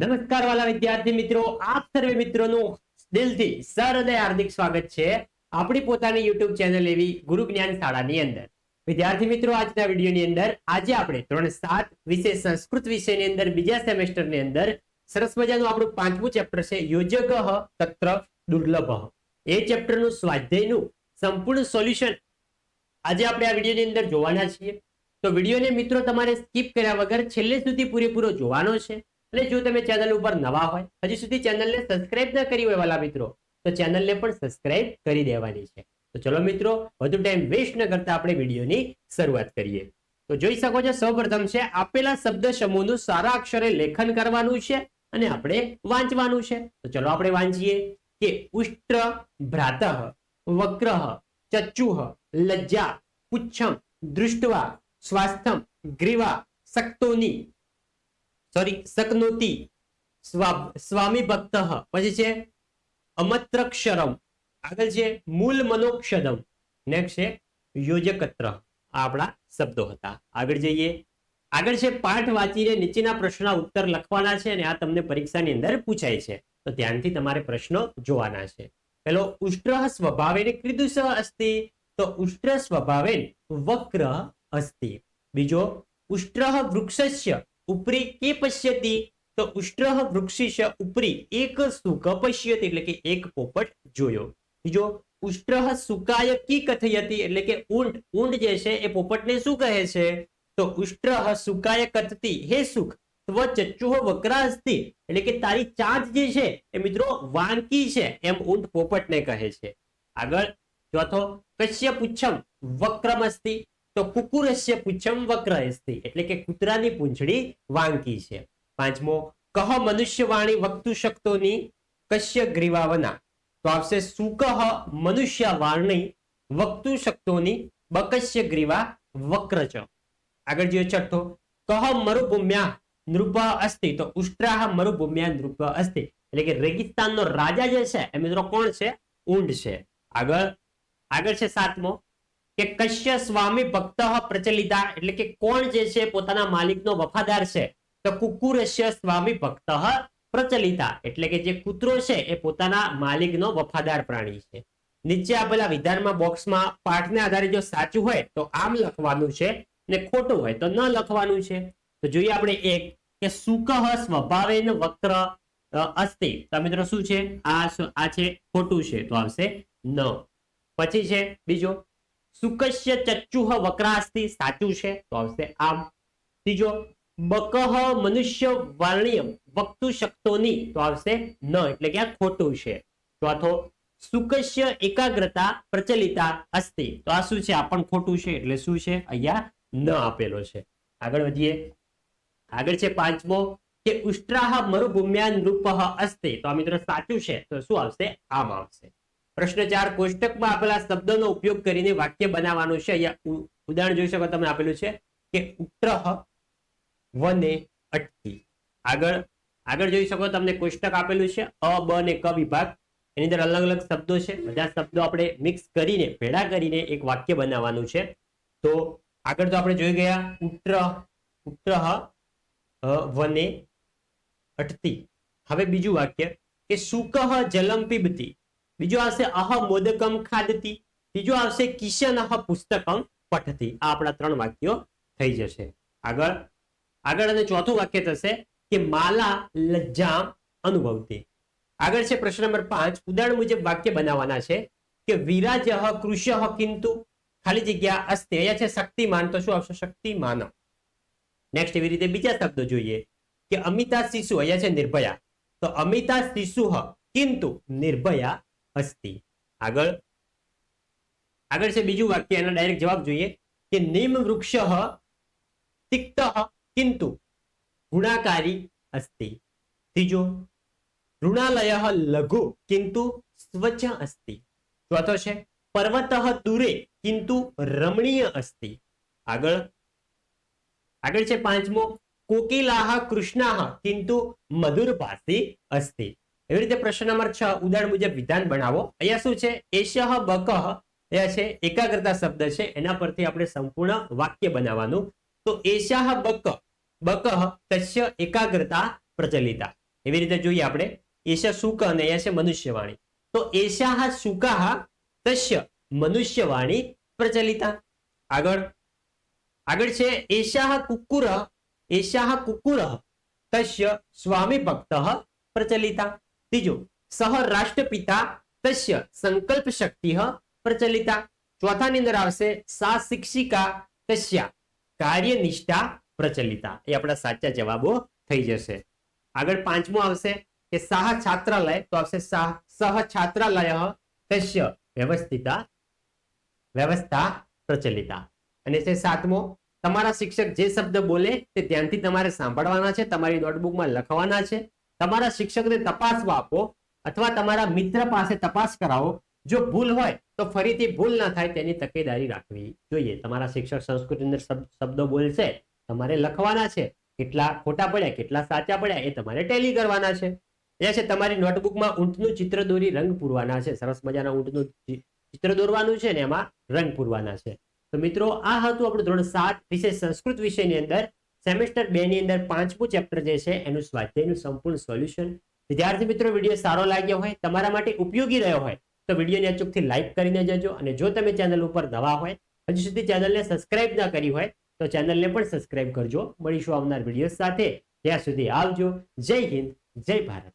નમસ્કાર વાલા વિદ્યાર્થી મિત્રો, આપ સર્વે મિત્રોનું દિલથી સહૃદય હાર્દિક સ્વાગત છે આપણી પોતાની YouTube ચેનલ એવી ગુરુ જ્ઞાન શાળાની અંદર. વિદ્યાર્થી મિત્રો, આજના વિડીયોની અંદર આજે આપણે ધોરણ 7 વિષય સંસ્કૃત વિષયની અંદર બીજા સેમેસ્ટરની અંદર સરસ મજાનું આપણું પાંચમું ચેપ્ટર છે યોજક તત્ર દુર્લભ. એ ચેપ્ટરનું સ્વાધ્યાયનું સંપૂર્ણ સોલ્યુશન આજે આપણે આ વિડીયોની અંદર જોવાના છીએ. તો વિડીયોને મિત્રો તમારે સ્કીપ કર્યા વગર છેલ્લે સુધી પૂરેપૂરો જોવાનો છે. અને જો તમે ચેનલ ઉપર નવા હોય, હજી સુધી ચેનલને સબસ્ક્રાઇબ ન કરી હોય વાલા મિત્રો, તો ચેનલને પણ સબસ્ક્રાઇબ કરી દેવાની છે. તો ચલો મિત્રો, વધુ ટાઈમ વેસ્ટ ન કરતા આપણે વિડીયોની શરૂઆત કરીએ. તો જોઈ શકો છો, સૌપ્રથમ છે આપેલા શબ્દ સમૂહનું સારા અક્ષરે લેખન કરવાનું છે અને આપણે વાંચવાનું છે. તો ચલો આપણે વાંચીએ કે ઉષ્ટ્ર ભ્રાતઃ વક્રઃ ચચુઃ લજ્જા પુચ્છમ દૃષ્ટવા સ્વાસ્થ્યમ ગ્રીવા શક્તોની શકનોતિ સ્વામી ભક્ત. પછી છે અમત્રક્ષરમ, આગળ છે મૂલ મનોક્ષદમ, નેક્સ્ટ છે યોજકત્ર. આ આપણા શબ્દો હતા. આગળ જઈએ. આગળ છે પાઠ વાંચીને નીચેના પ્રશ્નના ઉત્તર લખવાના છે અને આ તમને પરીક્ષાની અંદર પૂછાય છે. તો ધ્યાનથી તમારે પ્રશ્નો જોવાના છે. પેલો ઉષ્ટ્ર સ્વભાવેન કીદૃશ અસ્તિ, તો ઉષ્ટ્ર સ્વભાવેન વક્ર અસ્તિ. બીજો ઉષ્ટ્ર વૃક્ષસ્ય ઉપરી કે પશ્યતિ, તો ઉષ્ટ્ર વૃક્ષિષ્ય ઉપરી એક સુક પશ્યતિ, એટલે કે એક પોપટ જોયો. બીજો ઉષ્ટ્ર સુકાય કી કથયતિ, એટલે કે ઊંટ જે છે એ પોપટને શું કહે છે? તો ઉષ્ટ્ર સુકાય કથતી, હે સુખ ત્વ ચચ્ચુઃ વક્રા અસ્તિ, એટલે કે તારી ચાંચ જે છે એ મિત્રો વાંકી છે, એમ ઊંટ પોપટને કહે છે. આગળ ચોથો કશ્ય પુચ્છમ વક્રમ અસ્તિ, તો કુકુરસ્ય પુચ્છમ વક્ર અસ્તિ, એટલે કે કૂતરાની પૂંછડી વાંકી છે. પાંચમો કહ મનુષ્ય વાણી વક્તુ શક્તોની કશ્ય ગ્રીવાવના, તો આવશે સુકહ મનુષ્ય વાણી વક્તુ શક્તોની બકસ્ય ગ્રીવા વક્રચ. આગળ જોઈએ છઠ્ઠો કહ મરુભૂમ્યા નૃપ અસ્તિ, તો ઉષ્ટ્રાહ મરુભૂમ્યા નૃપ અસ્તિ, એટલે કે રેગિસ્તાનનો રાજા જે છે એ મિત્રો કોણ છે? ઊંટ છે. આગળ છે સાતમો કે કશ્ય સ્વામી ભક્ત પ્રચલિતા, એટલે કે કોણ જે છે પોતાના માલિકનો વફાદાર છે? તો કુકુરસ્ય સ્વામી ભક્ત પ્રચલિતા, એટલે કે જે કૂતરો છે એ પોતાના માલિકનો વફાદાર પ્રાણી છે. નીચે આપેલા વિધાનમાં બોક્સમાં પાઠને આધારે જો સાચું હોય તો આમ લખવાનું છે ને ખોટું હોય તો ન લખવાનું છે. તો જોઈએ આપણે એક કે સુકહ સ્વભાવેન વક્ર અસ્તિ, તો મિત્રો શું છે? આ છે ખોટું છે, તો આવશે ન. પછી છે બીજો સુકસ્ય ચચ્ચુઃ વક્રાસ્તિ, સાચું છે, તો આવશે આમ. ત્રીજો બકહ મનુષ્ય વર્ણ્યમ વક્તુ શક્તોની, તો આવશે ન, એટલે કે આ ખોટું છે. ચોથો સુકસ્ય એકાગ્રતા પ્રચલિતા અસ્તિ, તો આ શું છે? આ પણ ખોટું છે, એટલે શું છે? અહીંયા ન આપેલો છે. આગળ વધીએ. આગળ છે પાંચમો કે ઉષ્ટ્રાહ મરુભૂમ્યા નૃપઃ અસ્તિ, તો આ મિત્રો સાચું છે, તો શું આવશે? આમ આવશે. પ્રશ્ન 4 કોષ્ટકમાં આપેલા શબ્દોનો ઉપયોગ કરીને વાક્ય બનાવવાનું છે. અહીંયા ઉદાહરણ જોઈ શકો, તમને આપેલું છે કે ઉત્તરઃ વને અટકી. આગળ જોઈ શકો, તમને કોષ્ટક આપેલું છે અ બ અને ક વિભાગ, એની અંદર અલગ અલગ શબ્દો છે. બધા શબ્દો આપણે મિક્સ કરીને ભેળા કરીને એક વાક્ય બનાવવાનું છે. તો આગળ તો આપણે જોઈ ગયા ઉત્તરઃ વને અટતી. હવે બીજું વાક્ય કે સુકહ જલમ પીબતી. બીજું આવશે અહ મોદકમ ખાદતી. ત્રીજું આવશે કિશનઃ પુસ્તકમ પઠતી. આ આપણા 3 વાક્યો થઈ જશે. આગળ અને ચોથું વાક્ય થશે કે માલા લજ્જામ અનુભવતી. આગળ છે પ્રશ્ન નંબર 5. ઉદાહરણ મુજબ વાક્ય બનાવવાના છે કે વિરાજઃ કૃષ્યઃ કિંતુ ખાલી જગ્યા અસ્તિ. અહીંયા છે શક્તિમાન, તો શું આવશે? શક્તિમાન. નેક્સ્ટ એવી રીતે બીજા શબ્દો જોઈએ કે અમિતા શિશુ, અહીંયા છે નિર્ભયા, તો અમિતા શિશુઃ કિંતુ નિર્ભયા અસ્તિ. આગળ છે બીજું વાક્ય, એનો ડાયરેક્ટ જવાબ જોઈએ કે નિમ વૃક્ષઃ તિક્તઃ કિંતુ ગુણાકારી અસ્તિ. ત્રીજો ઋણાલયઃ લઘુ કિંતુ સ્વચ્છ અસ્તિ. ચોથો છે પર્વતઃ દૂરે કિંતુ રમણીય અસ્તિ. આગળ છે પાંચમો કોકિલાહ કૃષ્ણાહ કિંતુ મધુરભાષી અસ્તિ. એવી રીતે પ્રશ્ન નંબર 6 ઉદાહરણ મુજબ વિધાન બનાવો. અહીંયા શું છે? એશઃ બકઃ, અહીંયા છે એકાગ્રતા શબ્દ છે, એના પરથી આપણે સંપૂર્ણ વાક્ય બનાવવાનું. તો એશાહ બકઃ તસ્ય એકાગ્રતા પ્રચલિતા. એવી રીતે જોઈએ આપણે એશા શુક અને અહીંયા છે મનુષ્યવાણી. તો એશાહ શુકાહ તસ્ય મનુષ્યવાણી પ્રચલિતા. આગળ આગળ છે એશાહ કુકુર તસ્ય સ્વામી ભક્ત પ્રચલિતા. ત્રીજું સહ રાષ્ટ્રપિતા તસ્ય સંકલ્પ શક્તિ પ્રચલિતા. ચોથાની અંદર આવશે સા શિક્ષિકા તસ્યા કાર્યનિષ્ઠા પ્રચલિતા. એ આપણા સાચા જવાબો થઈ જશે. આગળ પાંચમું આવશે કે સાહ છાત્રાલય, તો આવશે સહ છાત્રાલય તસ્ય વ્યવસ્થા પ્રચલિતા. અને છે સાતમો, તમારા શિક્ષક જે શબ્દ બોલે તે ધ્યાનથી તમારે સાંભળવાના છે, તમારી નોટબુકમાં લખવાના છે. તમારા શિક્ષકને તપાસવા આપો અથવા તમારા મિત્ર પાસે તપાસ કરાવો. જો ભૂલ હોય તો ફરીથી ભૂલ ના થાય તેની તકેદારી રાખવી જોઈએ. તમારા શિક્ષક સંસ્કૃતની અંદર શબ્દો બોલશે, તમારે લખવાના છે. કેટલા ખોટા પડ્યા કેટલા સાચા પડ્યા એ તમારે ટેલી કરવાના છે. એ છે તમારી નોટબુકમાં ઊંટનું ચિત્ર દોરી રંગ પૂરવાના છે. સરસ મજાના ઊંટનું ચિત્ર દોરવાનું છે ને એમાં રંગ પૂરવાના છે. તો મિત્રો આ હતું આપણું ધોરણ 7 વિષય સંસ્કૃત વિષયની અંદર સેમેસ્ટર 2 ની અંદર 5મું ચેપ્ટર જે છે એનું સ્વાધ્યાયનું સંપૂર્ણ સોલ્યુશન. વિદ્યાર્થી મિત્રો વિડીયો સારો લાગ્યો હોય, તમારા માટે ઉપયોગી રહ્યો હોય તો વિડીયોને અચૂકથી લાઈક કરીને જજો. અને જો તમે ચેનલ ઉપર નવા હોય, હજુ સુધી ચેનલને સબસ્ક્રાઇબ ના કરી હોય તો ચેનલને પણ સબસ્ક્રાઇબ કરજો. મળીશું આવનાર વિડીયો સાથે. ત્યાં સુધી આવજો. જય હિન્દ, જય ભારત.